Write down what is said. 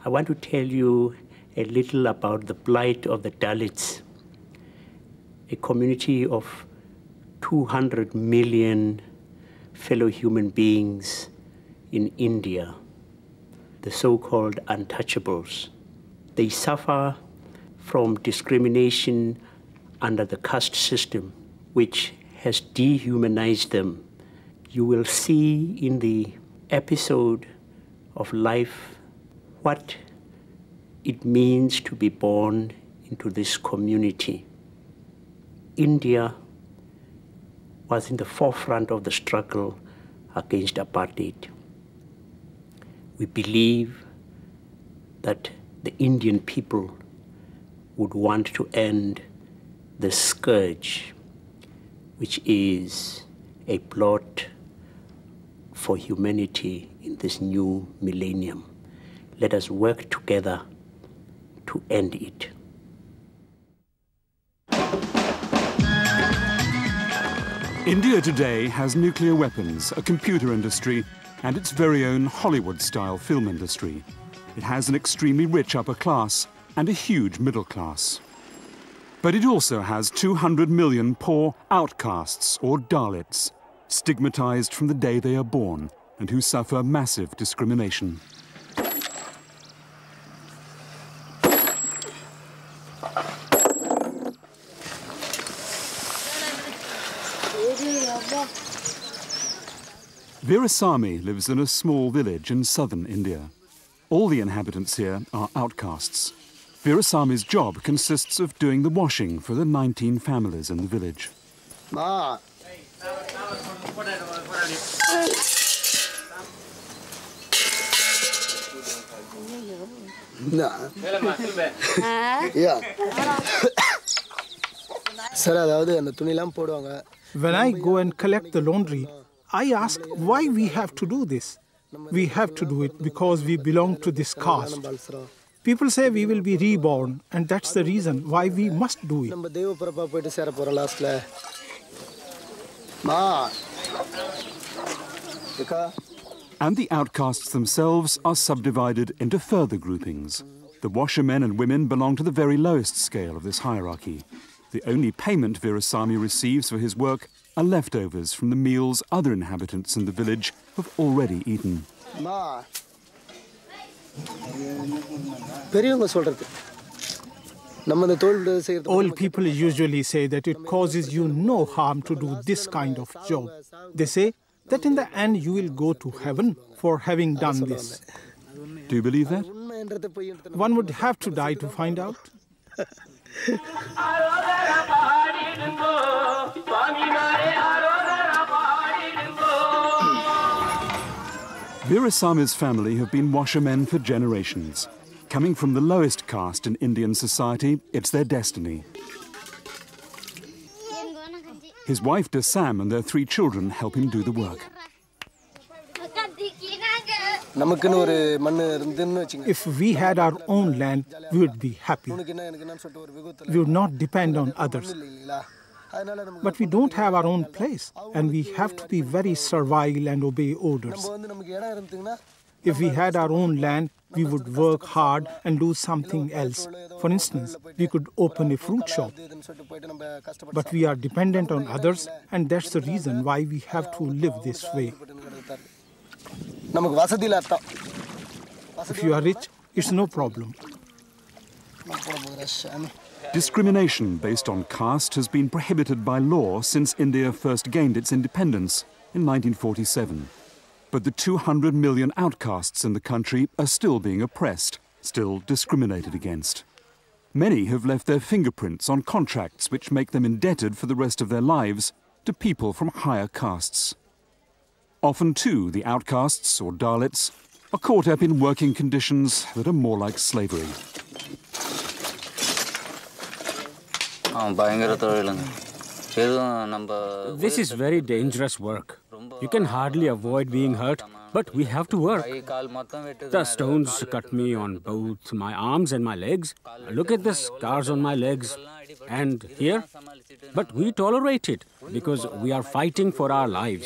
I want to tell you a little about the plight of the Dalits, a community of 200 million fellow human beings in India, the so-called Untouchables. They suffer from discrimination under the caste system, which has dehumanized them. You will see in the episode of life what it means to be born into this community. India was in the forefront of the struggle against apartheid. We believe that the Indian people would want to end the scourge, which is a plot for humanity in this new millennium. Let us work together to end it. India today has nuclear weapons, a computer industry, and its very own Hollywood-style film industry. It has an extremely rich upper class and a huge middle class. But it also has 200 million poor outcasts or Dalits, stigmatized from the day they are born and who suffer massive discrimination. Veerasamy lives in a small village in southern India. All the inhabitants here are outcasts. Veerasamy's job consists of doing the washing for the 19 families in the village. Ma. When I go and collect the laundry, I ask why we have to do this. We have to do it because we belong to this caste. People say we will be reborn, and that's the reason why we must do it. And the outcasts themselves are subdivided into further groupings. The washermen and women belong to the very lowest scale of this hierarchy. The only payment Veerasamy receives for his work are leftovers from the meals other inhabitants in the village have already eaten. Old people usually say that it causes you no harm to do this kind of job. They say that in the end you will go to heaven for having done this. Do you believe that? One would have to die to find out. Veerasamy's family have been washermen for generations. Coming from the lowest caste in Indian society, it's their destiny. His wife Dasam and their 3 children help him do the work. If we had our own land, we would be happy. We would not depend on others. But we don't have our own place, and we have to be very servile and obey orders. If we had our own land, we would work hard and do something else. For instance, we could open a fruit shop. But we are dependent on others, and that's the reason why we have to live this way. If you are rich, it's no problem. Discrimination based on caste has been prohibited by law since India first gained its independence in 1947. But the 200 million outcasts in the country are still being oppressed, still discriminated against. Many have left their fingerprints on contracts which make them indebted for the rest of their lives to people from higher castes. Often, too, the outcasts, or Dalits, are caught up in working conditions that are more like slavery. This is very dangerous work. You can hardly avoid being hurt, but we have to work. The stones cut me on both my arms and my legs. Look at the scars on my legs and here. But we tolerate it because we are fighting for our lives.